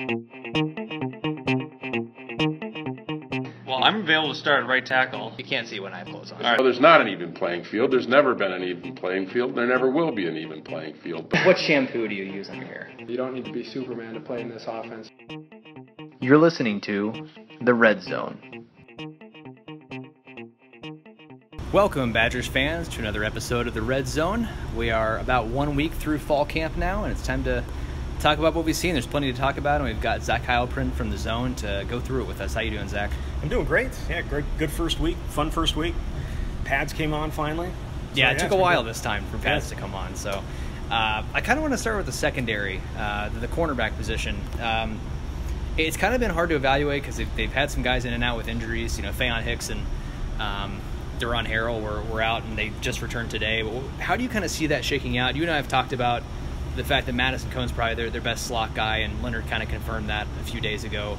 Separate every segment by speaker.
Speaker 1: Well, I'm available to start at right tackle.
Speaker 2: You can't see when I have clothes on.
Speaker 3: All right. Well, there's not an even playing field. There's never been an even playing field. There never will be an even playing field.
Speaker 2: What shampoo do you use on your hair?
Speaker 4: You don't need to be Superman to play in this offense.
Speaker 5: You're listening to The Red Zone.
Speaker 2: Welcome, Badgers fans, to another episode of The Red Zone. We are about 1 week through fall camp now, and it's time to talk about what we've seen. There's plenty to talk about, and we've got Zach Heilprin from The Zone to go through it with us. How you doing, Zach?
Speaker 6: I'm doing great. Yeah, great. Good first week. Fun first week. Pads came on finally. So,
Speaker 2: yeah, it took a while this time for pads to come on. So I kind of want to start with the secondary, the cornerback position. It's kind of been hard to evaluate because they've had some guys in and out with injuries. You know, Faion Hicks and Jon Harrell were out, and they just returned today. But how do you kind of see that shaking out? You and I have talked about the fact that Madison Cohn's probably their best slot guy, and Leonard kind of confirmed that a few days ago.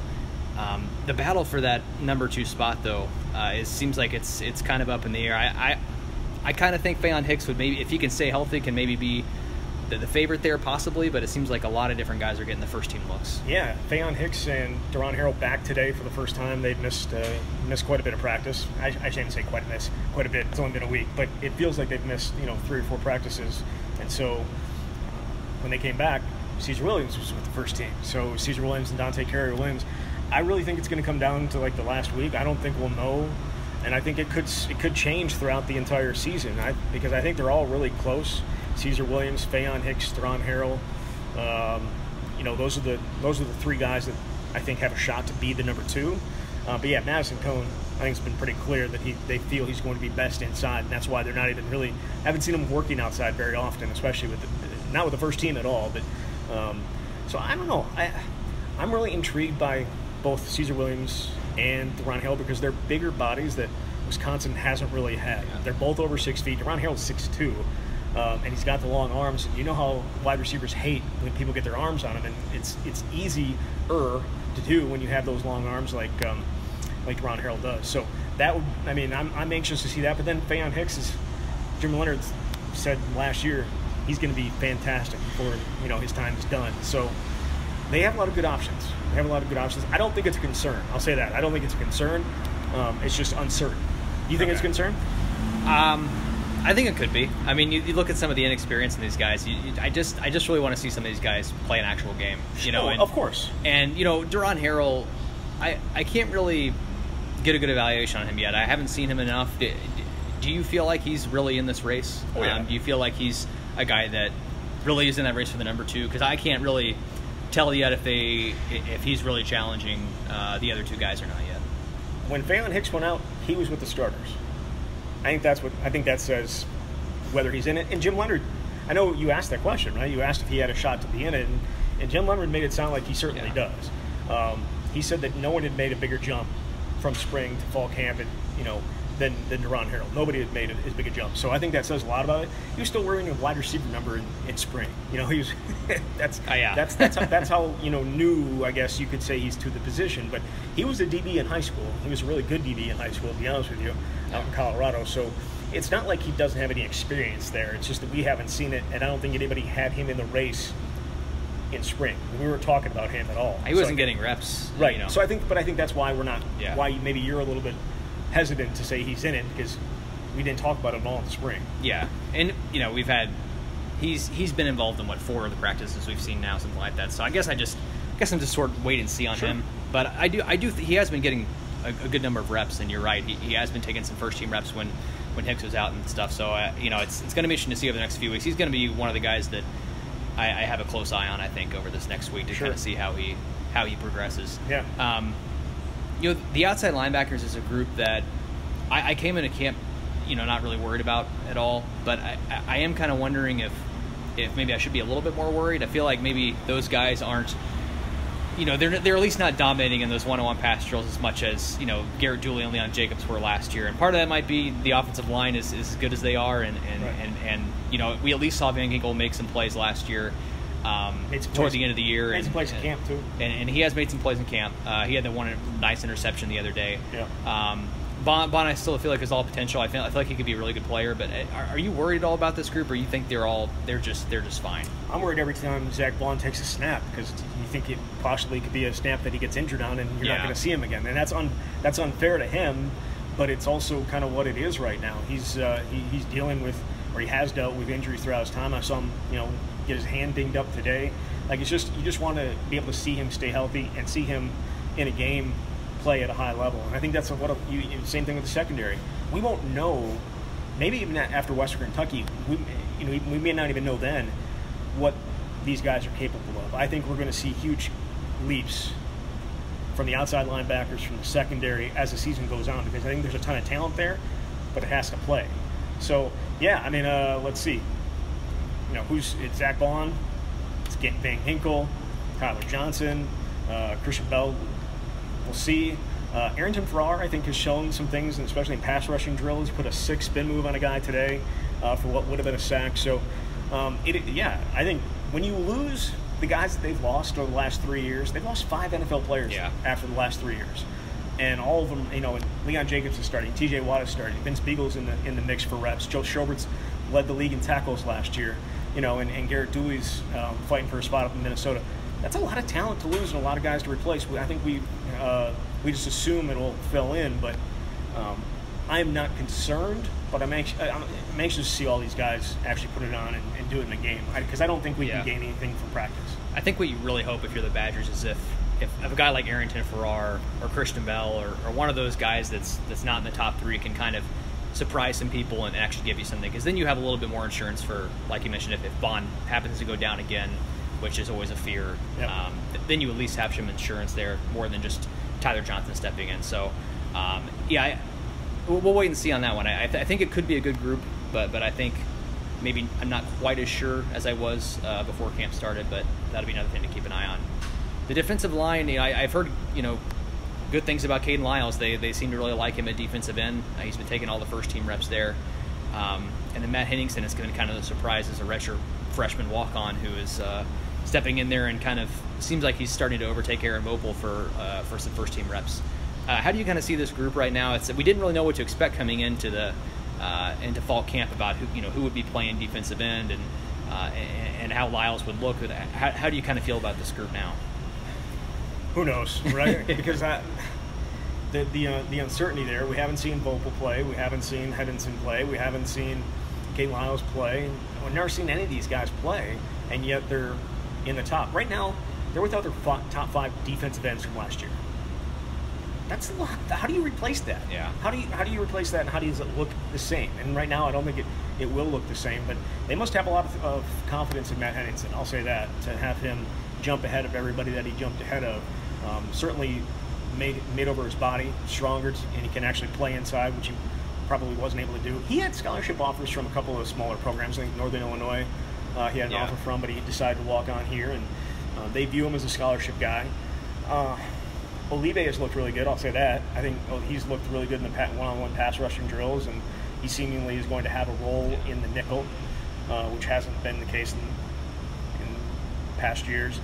Speaker 2: The battle for that number 2 spot, though, it seems like it's kind of up in the air. I kind of think Faion Hicks would maybe, if he can stay healthy, can maybe be the favorite there possibly, but it seems like a lot of different guys are getting the first team looks.
Speaker 6: Yeah, Faion Hicks and Jon Harrell back today for the first time. They've missed quite a bit of practice. I shouldn't say quite a bit. It's only been a week, but it feels like they've missed 3 or 4 practices. And so when they came back, Caesar Williams was with the first team. So Caesar Williams and Dante Carrier-Williams. I really think it's going to come down to like the last week. I don't think we'll know, and I think it could change throughout the entire season. Because I think they're all really close. Caesar Williams, Faion Hicks, Jon Harrell. Those are the 3 guys that I think have a shot to be the number 2. But yeah, Madison Cohn, I think it's been pretty clear that they feel he's going to be best inside, and that's why they're not even really haven't seen him working outside very often, especially not with the first team at all. But so I don't know. I'm really intrigued by both Caesar Williams and Jon Harrell because they're bigger bodies that Wisconsin hasn't really had. Yeah. They're both over 6 feet. Jon Harrell's 6'2", and he's got the long arms. And you know how wide receivers hate when people get their arms on him, and it's easier to do when you have those long arms like Jon Harrell does. So I'm anxious to see that. But then Faion Hicks, as Jim Leonard said last year, he's going to be fantastic before his time is done. So they have a lot of good options. I don't think it's a concern. I'll say that. I don't think it's a concern. It's just uncertain. You think it's a concern?
Speaker 2: I think it could be. I mean, you look at some of the inexperience in these guys. I just really want to see some of these guys play an actual game.
Speaker 6: Of course.
Speaker 2: And Jon Harrell, I can't really get a good evaluation on him yet. I haven't seen him enough. Do you feel like he's really in this race?
Speaker 6: Oh, yeah.
Speaker 2: Do you feel like he's a guy that really is in that race for the number 2? Because I can't really tell yet if he's really challenging the other 2 guys or not yet.
Speaker 6: When Faion Hicks went out, he was with the starters. I think that says whether he's in it. And Jim Leonard, I know you asked that question, right? You asked if he had a shot to be in it, and Jim Leonard made it sound like he certainly does. He said that no one had made a bigger jump from spring to fall camp, than Jon Harrell. Nobody had made as big a jump. So I think that says a lot about it. He was still wearing a wide receiver number in spring. He was that's how new, I guess you could say, he's to the position. But he was a DB in high school. He was a really good DB in high school, to be honest with you, out in Colorado. So it's not like he doesn't have any experience there. It's just that we haven't seen it, and I don't think anybody had him in the race in spring. We weren't talking about him at all.
Speaker 2: He wasn't getting reps,
Speaker 6: right? So I think that's why we're not. Yeah. Why maybe you're a little bit hesitant to say he's in it, because we didn't talk about it at all in the spring.
Speaker 2: Yeah, and we've had he's been involved in 4 of the practices we've seen now, something like that. So I guess I'm just sort of wait and see on him. But I do he has been getting a good number of reps, and you're right, he has been taking some first team reps when Hicks was out and stuff. So it's going to be interesting to see over the next few weeks. He's going to be one of the guys that I have a close eye on, I think, over this next week to kind of see how he progresses.
Speaker 6: Yeah.
Speaker 2: The outside linebackers is a group that I came into camp, not really worried about at all. But I am kind of wondering if maybe I should be a little bit more worried. I feel like maybe those guys aren't, they're at least not dominating in those one-on-one pass drills as much as Garrett Dooley and Leon Jacobs were last year. And part of that might be the offensive line is as good as they are, and we at least saw Van Ginkel make some plays last year. Toward the end of the year.
Speaker 6: Made some plays in camp, too.
Speaker 2: And he has made some plays in camp. He had that one nice interception the other day.
Speaker 6: Yeah.
Speaker 2: Bond, I still feel like is all potential. I feel like he could be a really good player. But are you worried at all about this group, or you think they're just fine?
Speaker 6: I'm worried every time Zach Bond takes a snap, because you think it possibly could be a snap that he gets injured on, and you're not
Speaker 2: Yeah.
Speaker 6: going to see him again. And that's unfair to him, but it's also kind of what it is right now. He's dealing with, or he has dealt with injuries throughout his time. I saw him, get his hand dinged up today. Like, you just want to be able to see him stay healthy and see him in a game play at a high level. And I think that's same thing with the secondary. We won't know, maybe even after Western Kentucky, we may not even know then what these guys are capable of. I think we're going to see huge leaps from the outside linebackers, from the secondary as the season goes on, because I think there's a ton of talent there, but it has to play. So, yeah, I mean, let's see. It's Zach Bond, it's Van Hinkle, Tyler Johnson, Christian Bell. We'll see. Arrington Farrar, I think, has shown some things, and especially in pass rushing drills. Put a 6 spin move on a guy today for what would have been a sack. So, I think when you lose the guys that they've lost over the last 3 years, they've lost 5 NFL players after the last 3 years. And all of them, Leon Jacobs is starting, TJ Watt is starting, Vince Beagle's in the mix for reps. Joe Schobert's led the league in tackles last year, and Garrett Dooley's fighting for a spot up in Minnesota. That's a lot of talent to lose and a lot of guys to replace. I think we just assume it'll fill in, but I'm not concerned, but I'm anxious to see all these guys actually put it on and do it in a game, because I don't think we can gain anything from practice.
Speaker 2: I think what you really hope if you're the Badgers is if a guy like Arrington Farrar or Christian Bell or one of those guys that's not in the top 3 can kind of surprise some people and actually give you something, because then you have a little bit more insurance for, like you mentioned, if Bond happens to go down again, which is always a fear, then you at least have some insurance there, more than just Tyler Johnson stepping in. So, we'll wait and see on that one. I think it could be a good group, but I think maybe I'm not quite as sure as I was before camp started, but that'll be another thing to keep an eye on. The defensive line, I've heard, good things about Caden Lyles. They seem to really like him at defensive end. He's been taking all the first-team reps there. And then Matt Henningsen is going to be kind of the surprise as a redshirt freshman walk-on who is stepping in there and kind of seems like he's starting to overtake Aaron Mopel for some first-team reps. How do you kind of see this group right now? We didn't really know what to expect coming into fall camp about who would be playing defensive end and how Lyles would look. How do you kind of feel about this group now?
Speaker 6: Who knows, right? Because the uncertainty there. We haven't seen Vopel play. We haven't seen Henningsen play. We haven't seen Caden Lyles play. We've never seen any of these guys play, and yet they're in the top. Right now, they're without their top 5 defensive ends from last year. That's a lot. How do you replace that?
Speaker 2: Yeah.
Speaker 6: How do you replace that, and how does it look the same? And right now, I don't think it will look the same, but they must have a lot of confidence in Matt Henningsen. I'll say that, to have him jump ahead of everybody that he jumped ahead of. Certainly made over his body, stronger, and he can actually play inside, which he probably wasn't able to do. He had scholarship offers from a couple of smaller programs. I think Northern Illinois he had an offer from, but he decided to walk on here, and they view him as a scholarship guy. Olive has looked really good, I'll say that. I think he's looked really good in the one-on-one pass rushing drills, and he seemingly is going to have a role in the nickel, which hasn't been the case in past years.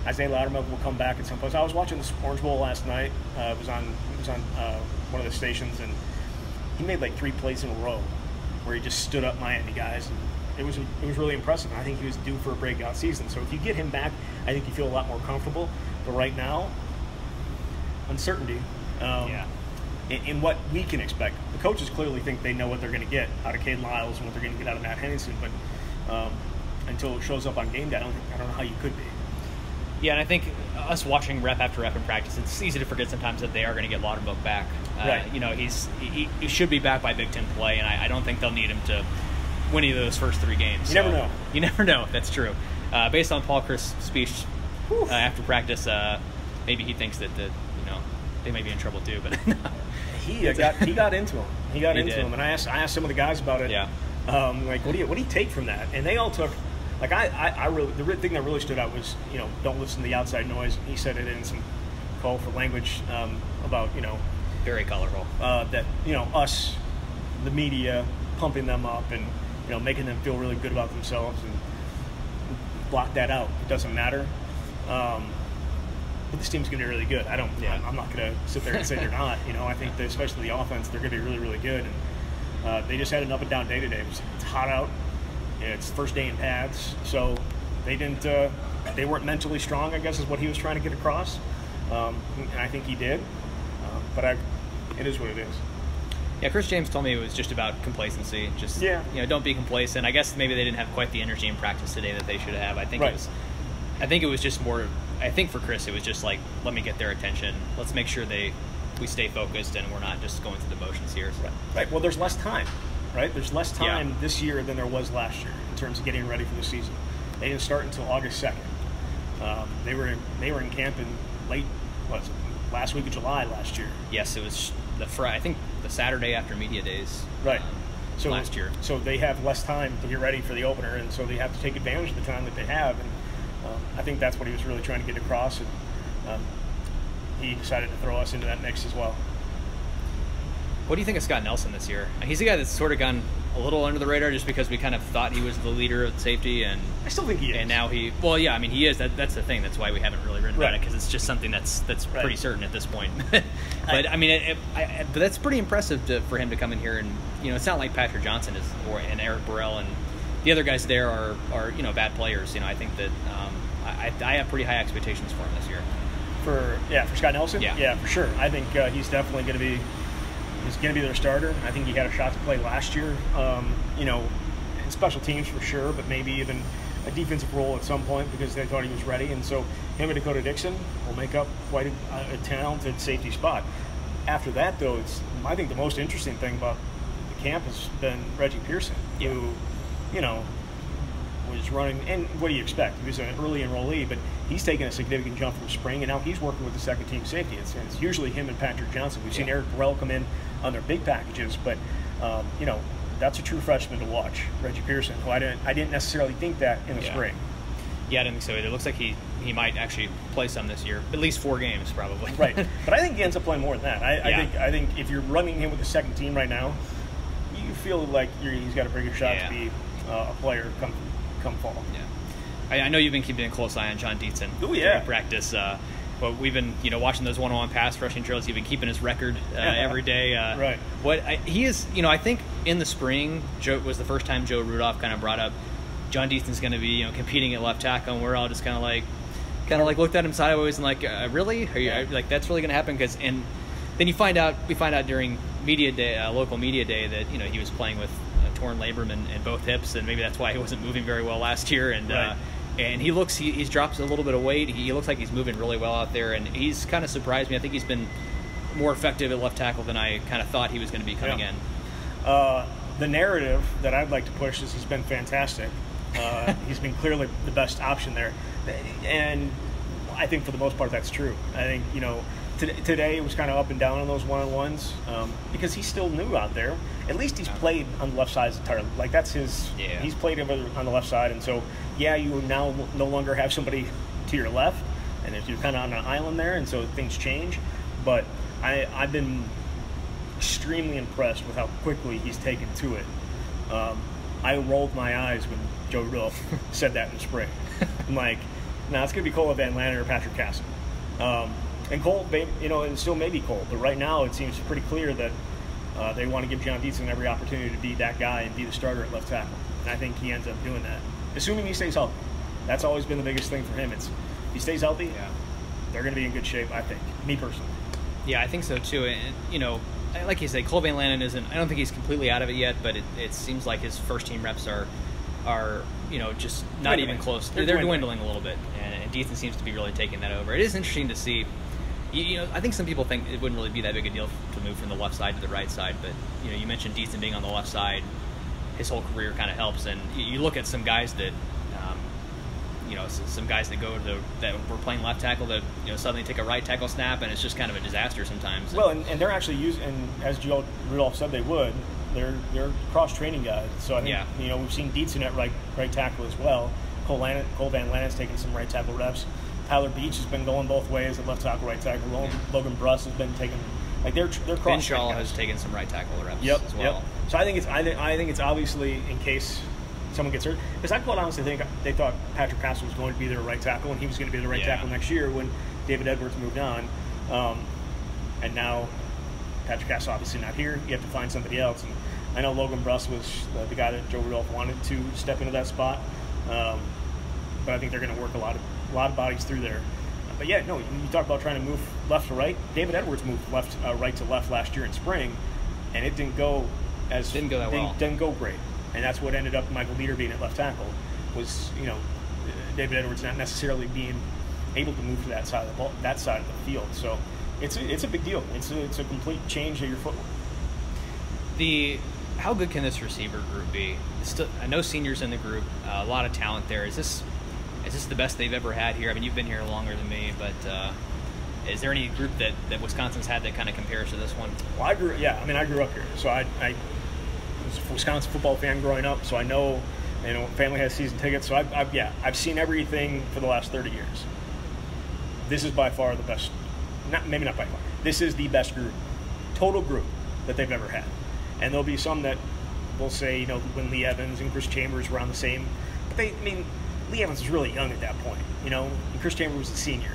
Speaker 6: Isaiah Loudermilk will come back at some point. I was watching the Orange Bowl last night. It was on one of the stations, and he made like 3 plays in a row where he just stood up Miami guys. And it was really impressive. I think he was due for a breakout season. So if you get him back, I think you feel a lot more comfortable. But right now, uncertainty in what we can expect. The coaches clearly think they know what they're going to get out of Caden Lyles and what they're going to get out of Matt Henningsen, but until it shows up on game day, I don't know how you could be.
Speaker 2: Yeah, and I think us watching rep after rep in practice, it's easy to forget sometimes that they are going to get Loudermilk back.
Speaker 6: Right.
Speaker 2: He should be back by Big Ten play, and I don't think they'll need him to win any of those first 3 games.
Speaker 6: You never know.
Speaker 2: You never know. That's true. Based on Paul Chryst's speech after practice, maybe he thinks that they may be in trouble too. But
Speaker 6: he got into him. He got into him, and I asked some of the guys about it.
Speaker 2: Yeah.
Speaker 6: Like, what do you take from that? And they all took. Like, I really, the thing that really stood out was, don't listen to the outside noise. He said it in some call for language about,
Speaker 2: very colorful.
Speaker 6: That, us, the media, pumping them up and, making them feel really good about themselves, and block that out. It doesn't matter. But this team's going to be really good. I'm not going to sit there and say they're not. I think that especially the offense, they're going to be really, really good. And they just had an up and down day today. It's hot out. It's first day in pads, so they didn't they weren't mentally strong, I guess, is what he was trying to get across. And I think he did. But it is what it is.
Speaker 2: Yeah, Chris James told me it was just about complacency. Just, don't be complacent. I guess maybe they didn't have quite the energy in practice today that they should have. I think it was just more. I think for Chris, it was just like, let me get their attention. Let's make sure we stay focused and we're not just going through the motions here. So.
Speaker 6: Right. Well, there's less time. Right. There's less time this year than there was last year in terms of getting ready for the season. They didn't start until August 2nd. They were in camp in last week of July last year.
Speaker 2: Yes, it was I think the Saturday after media days.
Speaker 6: Right.
Speaker 2: Last year.
Speaker 6: So they have less time to get ready for the opener, and so they have to take advantage of the time that they have. And I think that's what he was really trying to get across. And he decided to throw us into that mix as well.
Speaker 2: What do you think of Scott Nelson this year? He's a guy that's sort of gone a little under the radar just because we kind of thought he was the leader of safety, and
Speaker 6: I still think he is.
Speaker 2: And now he is. That's the thing. That's why we haven't really written about it, because it's just something that's pretty certain at this point. But but that's pretty impressive for him to come in here, and it's not like Patrick Johnson and Eric Burrell and the other guys there are bad players. I think that I have pretty high expectations for him this year.
Speaker 6: For Scott Nelson,
Speaker 2: yeah,
Speaker 6: for sure. I think he's definitely going to be. He's going to be their starter. I think he had a shot to play last year, in special teams for sure, but maybe even a defensive role at some point because they thought he was ready. And so him and Dakota Dixon will make up quite a talented safety spot. After that, though, I think the most interesting thing about the camp has been Reggie Pearson, who, was running. And what do you expect? He was an early enrollee, but he's taken a significant jump from spring, and now he's working with the second-team safety. It's usually him and Patrick Johnson. We've seen Eric Burrell come in on their big packages, but that's a true freshman to watch, Reggie Pearson, who I didn't necessarily think that in the spring.
Speaker 2: Yeah, I didn't think so. It looks like he might actually play some this year, at least 4 games probably.
Speaker 6: Right, but I think he ends up playing more than that. I think if you're running him with the second team right now, you feel like he's got a pretty good shot to be a player come fall.
Speaker 2: Yeah, I know you've been keeping a close eye on Jon Dietzen.
Speaker 6: Oh yeah,
Speaker 2: during practice. But we've been, watching those one-on-one pass rushing drills. You've been keeping his record every day.
Speaker 6: Right.
Speaker 2: He is, I think in the spring, was the first time Joe Rudolph kind of brought up Jon Dietzen's going to be, competing at left tackle, and we're all just kind of like looked at him sideways and like, really? Are you like that's really going to happen? And then we find out during media day, local media day, that he was playing with a torn labrum in both hips, and maybe that's why he wasn't moving very well last year. And and he's dropped a little bit of weight. He looks like he's moving really well out there, and he's kind of surprised me. I think he's been more effective at left tackle than I kind of thought he was going to be coming in.
Speaker 6: The narrative that I'd like to push is he's been fantastic. He's been clearly the best option there, and I think for the most part that's true. I think today it was kind of up and down on those one-on-ones because he's still new out there. At least he's played on the left side entirely. Like that's his. Yeah. He's played on the left side, and so you now no longer have somebody to your left, and you're kind of on an island there, and so things change. But I've been extremely impressed with how quickly he's taken to it. I rolled my eyes when Joe Rudolph said that in the spring. I'm like, now it's going to be Cole Van Lanner or Patrick Castle. And Cole, and still maybe Cole, but right now it seems pretty clear that they want to give Jon Dietzen every opportunity to be that guy and be the starter at left tackle. And I think he ends up doing that, assuming he stays healthy. That's always been the biggest thing for him. If he stays healthy, they're going to be in good shape, I think, me personally.
Speaker 2: Yeah, I think so too. And, like you say, Cole Van Lanner I don't think he's completely out of it yet, but it seems like his first team reps are just not even close. They're dwindling a little bit, and Dietzen seems to be really taking that over. It is interesting to see. I think some people think it wouldn't really be that big a deal to move from the left side to the right side, but you mentioned Dietzen being on the left side. His whole career kind of helps, and you look at some guys that, some guys that were playing left tackle that suddenly take a right tackle snap, and it's just kind of a disaster sometimes.
Speaker 6: Well, and they're actually using, and as Joe Rudolph said they would, they're cross training guys. So I think we've seen Dietzen at right tackle as well. Cole Van Lanner's taken some right tackle reps. Tyler Beach has been going both ways at left tackle, right tackle. Logan Bruss has been taking, they're cross.
Speaker 2: Ben Shaw has taken some right tackle reps as well.
Speaker 6: Yep. So I think it's obviously in case someone gets hurt, because I quite honestly think they thought Patrick Castle was going to be their right tackle, and he was going to be the right tackle next year when David Edwards moved on, and now Patrick Castle obviously not here. You have to find somebody else, and I know Logan Bruss was the guy that Joe Rudolph wanted to step into that spot. But but I think they're going to work a lot of bodies through there. But yeah, no, you talk about trying to move left to right. David Edwards moved right to left last year in spring, and it didn't go well. Didn't go great, and that's what ended up Michael Dieter being at left tackle. Was David Edwards not necessarily being able to move to that side of the field. So it's a big deal. It's a complete change of your footwork.
Speaker 2: How good can this receiver group be? I know seniors in the group, a lot of talent there. Is this the best they've ever had here? I mean, you've been here longer than me, but is there any group that Wisconsin's had that kind of compares to this one?
Speaker 6: Well, I grew up here, so I was a Wisconsin football fan growing up, so I know, family has season tickets, so I've seen everything for the last 30 years. This is by far the best. Maybe not by far. This is the best total group that they've ever had. And there'll be some that will say, when Lee Evans and Chris Chambers were on the same, but Lee Evans was really young at that point, and Chris Chambers was a senior.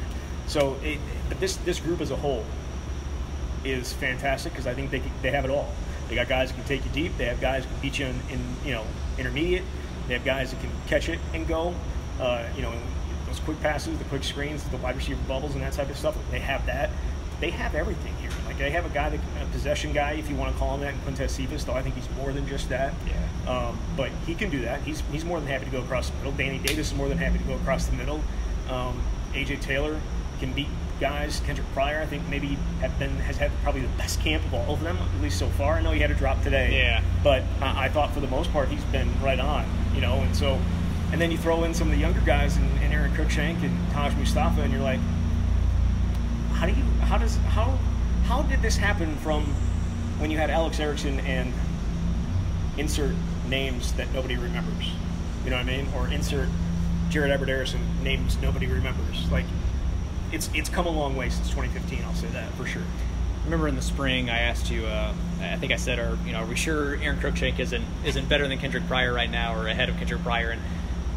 Speaker 6: So, but this group as a whole is fantastic because I think they have it all. They got guys that can take you deep. They have guys that can beat you in intermediate. They have guys that can catch it and go. Those quick passes, the quick screens, the wide receiver bubbles, and that type of stuff. They have that. They have everything here. Like they have a guy, a possession guy, if you want to call him that, in Quintez Cephas, though I think he's more than just that.
Speaker 2: Yeah.
Speaker 6: But he can do that. He's more than happy to go across the middle. Danny Davis is more than happy to go across the middle. AJ Taylor can beat guys. Kendrick Pryor, I think, maybe has had probably the best camp of all of them, at least so far. I know he had a drop today.
Speaker 2: Yeah.
Speaker 6: But I thought for the most part he's been right on. And then you throw in some of the younger guys and Aaron Cruikshank and Taj Mustafa, and you're like, how did this happen from when you had Alex Erickson and insert names that nobody remembers? You know what I mean? Or insert Jared Everett-Harrison, names nobody remembers. Like, it's come a long way since 2015, I'll say that for sure.
Speaker 2: Remember in the spring, I asked you, I think I said, are we sure Aaron Cruikshank isn't better than Kendrick Pryor right now or ahead of Kendrick Pryor? And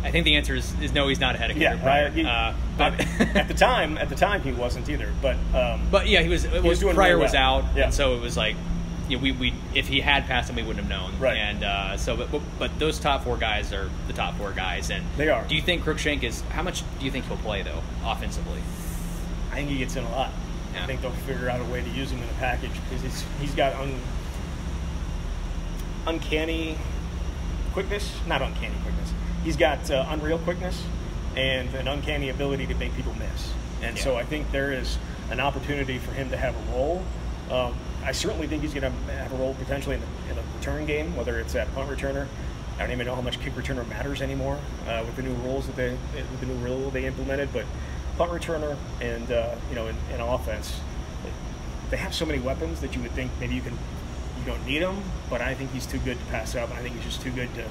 Speaker 2: I think the answer is no, he's not ahead of Kendrick Pryor.
Speaker 6: But at the time he wasn't either. But
Speaker 2: yeah, he was doing
Speaker 6: really
Speaker 2: Pryor
Speaker 6: well.
Speaker 2: was out,
Speaker 6: yeah.
Speaker 2: And so it was like, we if he had passed him, we wouldn't have known.
Speaker 6: Right.
Speaker 2: And but those top four guys are the top four guys, and
Speaker 6: they are.
Speaker 2: Do you think Cruikshank is? How much do you think he'll play though, offensively?
Speaker 6: I think he gets in a lot.
Speaker 2: Yeah.
Speaker 6: I think they'll figure out a way to use him in a package because he's got uncanny quickness. Not uncanny quickness. He's got unreal quickness and an uncanny ability to make people miss. And so I think there is an opportunity for him to have a role. I certainly think he's going to have a role potentially in the return game, whether it's at punt returner. I don't even know how much kick returner matters anymore with the new rules with the new rule they implemented. But punt returner and in offense, they have so many weapons that you would think maybe you don't need them. But I think he's too good to pass up, and I think he's just too good to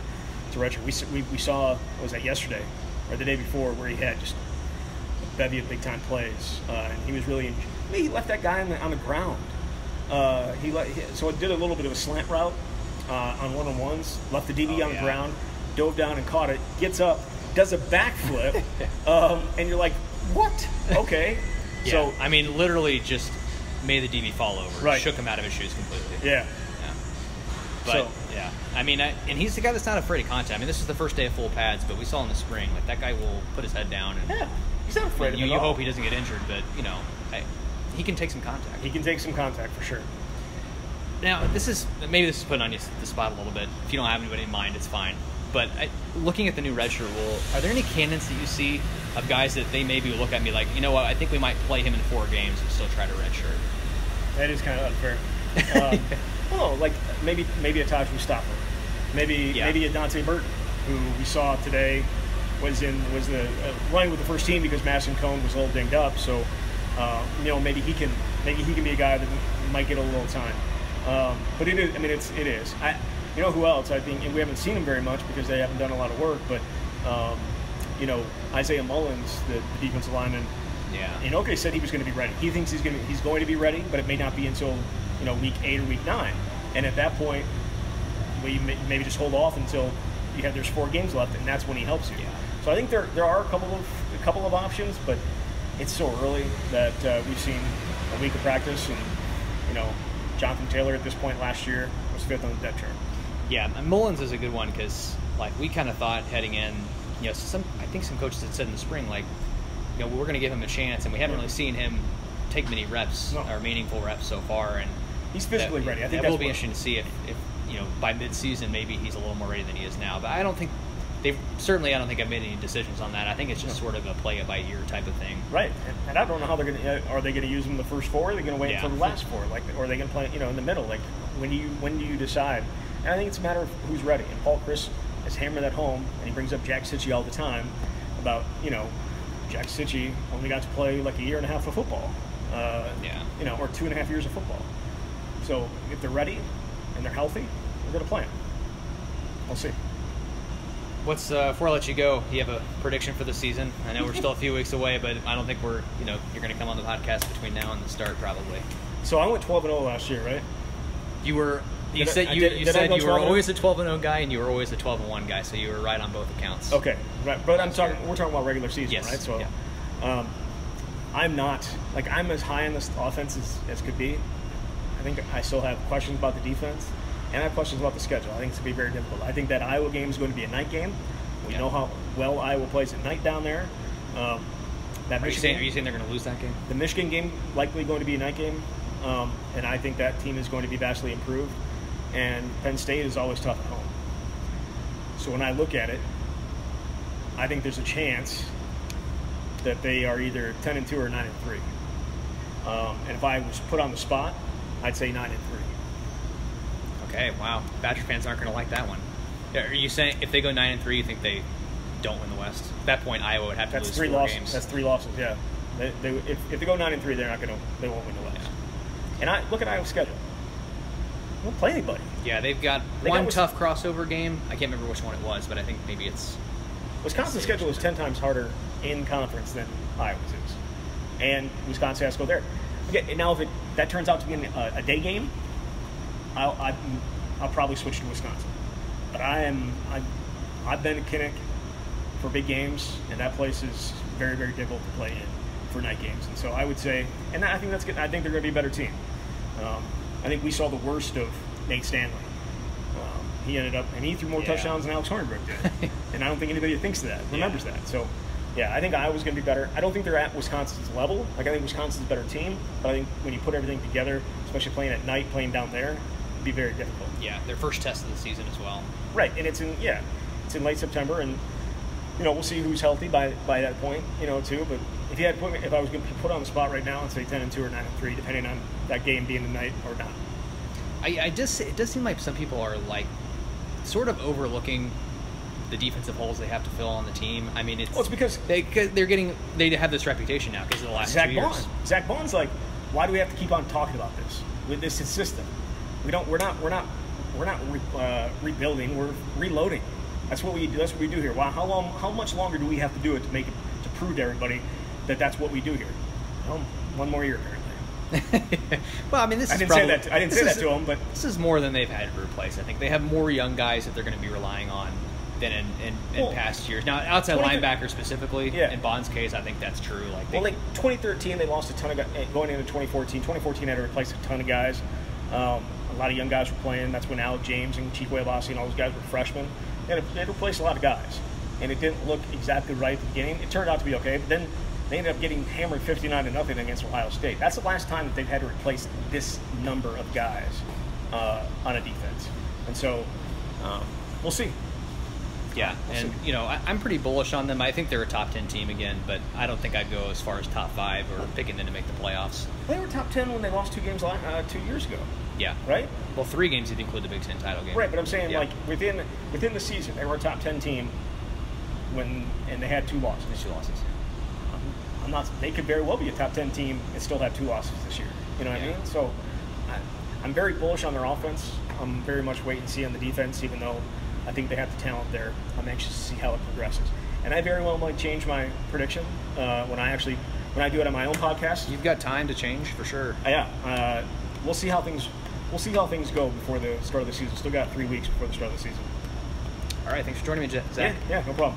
Speaker 6: redshirt. We saw, what was that, yesterday or the day before, where he had just a bevy of big time plays, and he was really he left that guy on the ground. So it did a little bit of a slant route on one-on-ones, left the DB on the ground, dove down and caught it, gets up, does a backflip, and you're like, what? Okay.
Speaker 2: Yeah.
Speaker 6: So
Speaker 2: I mean, literally just made the DB fall over,
Speaker 6: right.
Speaker 2: Shook him out of his shoes completely.
Speaker 6: Yeah.
Speaker 2: But I mean, and he's the guy that's not afraid of contact. I mean, this is the first day of full pads, but we saw in the spring, like, that guy will put his head down. And
Speaker 6: he's not afraid of it.
Speaker 2: You hope he doesn't get injured, but he can take some contact.
Speaker 6: He can take some contact for sure.
Speaker 2: Now, this is putting on you the spot a little bit. If you don't have anybody in mind, it's fine. But looking at the new redshirt rule, are there any candidates that you see of guys that they maybe look at me like, you know what, I think we might play him in 4 games and still try to redshirt?
Speaker 6: That is kind of unfair. Like maybe a Taj Mustafa, maybe a Dante Burton, who we saw today was running with the first team because Madison Cone was a little dinged up. So maybe he can be a guy that might get a little time. But it is. I mean, it is. Who else? I think, and we haven't seen him very much because they haven't done a lot of work. But Isaiah Mullins, the defensive lineman.
Speaker 2: Yeah.
Speaker 6: Inoke said he was going to be ready. He thinks he's going to be ready, but it may not be until week 8 or week 9. And at that point, we maybe just hold off until there's 4 games left, and that's when he helps you.
Speaker 2: Yeah.
Speaker 6: So I think there are a couple of options, but it's so early that we've seen a week of practice, and Jonathan Taylor at this point last year was 5th on the depth chart.
Speaker 2: Yeah, and Mullins is a good one because we kind of thought heading in I think some coaches had said in the spring, like, we're going to give him a chance, and we haven't really seen him take many reps or meaningful reps so far. And
Speaker 6: he's physically ready. I think
Speaker 2: that will be interesting to see if by mid-season maybe he's a little more ready than he is now. But I don't think I've made any decisions on that. I think it's just sort of a play it by ear type of thing.
Speaker 6: Right, and I don't know how they're going to. Are they going to use him the first 4? Or are they going to wait until the last 4? Like, or are they going to play in the middle? Like, when do you decide? And I think it's a matter of who's ready. And Paul Chris has hammered that home, and he brings up Jack Sitchie all the time about Jack Sitchie only got to play like a year and a half of football. Or 2.5 years of football. So if they're ready and they're healthy, we're going to play them. We'll see.
Speaker 2: Before I let you go, you have a prediction for the season? I know we're still a few weeks away, but I don't think you're going to come on the podcast between now and the start probably.
Speaker 6: So I went 12-0 last year, right?
Speaker 2: You said you were always a 12-0 guy, and you were always a 12-1 guy, so you were right on both accounts.
Speaker 6: Okay, right. But we're talking about regular season,
Speaker 2: yes.
Speaker 6: Right? So, I'm not I'm as high on this offense as could be. I think I still have questions about the defense, and I have questions about the schedule. I think it's going to be very difficult. I think that Iowa game is going to be a night game. We know how well Iowa plays at night down there.
Speaker 2: Are you saying they're going to lose that game?
Speaker 6: The Michigan game likely going to be a night game, and I think that team is going to be vastly improved. And Penn State is always tough at home. So when I look at it, I think there's a chance that they are either 10-2 or 9-3. And if I was put on the spot, I'd say 9-3.
Speaker 2: Okay, wow. Badger fans aren't going to like that one. Are you saying if they go 9-3, you think they don't win the West? At that point, Iowa would have to lose 4 games.
Speaker 6: That's 3 losses. Yeah. If they go 9-3, they won't win the West. And I look at Iowa's schedule. They won't play anybody.
Speaker 2: Yeah, they've got one tough crossover game. I can't remember which one it was, but I think maybe it's...
Speaker 6: Wisconsin's schedule is 10 times harder in conference than Iowa's is. And Wisconsin has to go there. Okay, now if that turns out to be a day game, I'll probably switch to Wisconsin. But I've been to Kinnick for big games, and that place is very, very difficult to play in for night games. And so I would say, and I think that's good. I think they're going to be a better team. I think we saw the worst of Nate Stanley. He ended up, and he threw more touchdowns than Alex Hornibrook did. And I don't think anybody remembers that. So, yeah, I think Iowa's going to be better. I don't think they're at Wisconsin's level. I think Wisconsin's a better team. But I think when you put everything together, especially playing at night, playing down there, it'd be very difficult.
Speaker 2: Yeah, their first test of the season as well.
Speaker 6: Right, and it's in late September, and we'll see who's healthy by that point, too. But if I was going to be put on the spot right now, I'd say 10-2 or 9-3, depending on that game being the night or not.
Speaker 2: It does seem like some people are sort of overlooking the defensive holes they have to fill on the team. I mean, it's
Speaker 6: because
Speaker 2: they have this reputation now because of the last 2 years.
Speaker 6: Zach Baughn's like, why do we have to keep on talking about this? This system. We're not rebuilding. We're reloading. That's what we do. That's what we do here. Wow, how much longer do we have to do it to prove to everybody that that's what we do here? Well, 1 more year apparently.
Speaker 2: Well, I mean, I didn't
Speaker 6: say that to him, but
Speaker 2: this is more than they've had to replace. I think they have more young guys that they're going to be relying on than in past years. Now, outside linebacker specifically, in Bond's case, I think that's true.
Speaker 6: 2013, they lost a ton of guys. Going into 2014 had to replace a ton of guys. A lot of young guys were playing. That's when Alec James and Chikwe Abasi and all those guys were freshmen. And they replaced a lot of guys. And it didn't look exactly right at the beginning. It turned out to be okay, but then they ended up getting hammered 59-0 against Ohio State. That's the last time that they've had to replace this number of guys on a defense. And so we'll see.
Speaker 2: Yeah, I'm pretty bullish on them. I think they're a top 10 team again, but I don't think I'd go as far as top 5 or picking them to make the playoffs.
Speaker 6: They were top 10 when they lost 2 games 2 years ago.
Speaker 2: Yeah.
Speaker 6: Right?
Speaker 2: Well, 3 games if you include the Big Ten title game.
Speaker 6: Right, but I'm saying within the season, they were a top 10 team and they had 2 losses. They could very well be a top 10 team and still have 2 losses this year. You know what I mean? So I'm very bullish on their offense. I'm very much wait and see on the defense, even though I think they have the talent there. I'm anxious to see how it progresses. And I very well might change my prediction when I do it on my own podcast.
Speaker 2: You've got time to change for sure.
Speaker 6: Yeah. We'll see how things go before the start of the season. Still got 3 weeks before the start of the season.
Speaker 2: All right. Thanks for joining me, Zach.
Speaker 6: Yeah, no problem.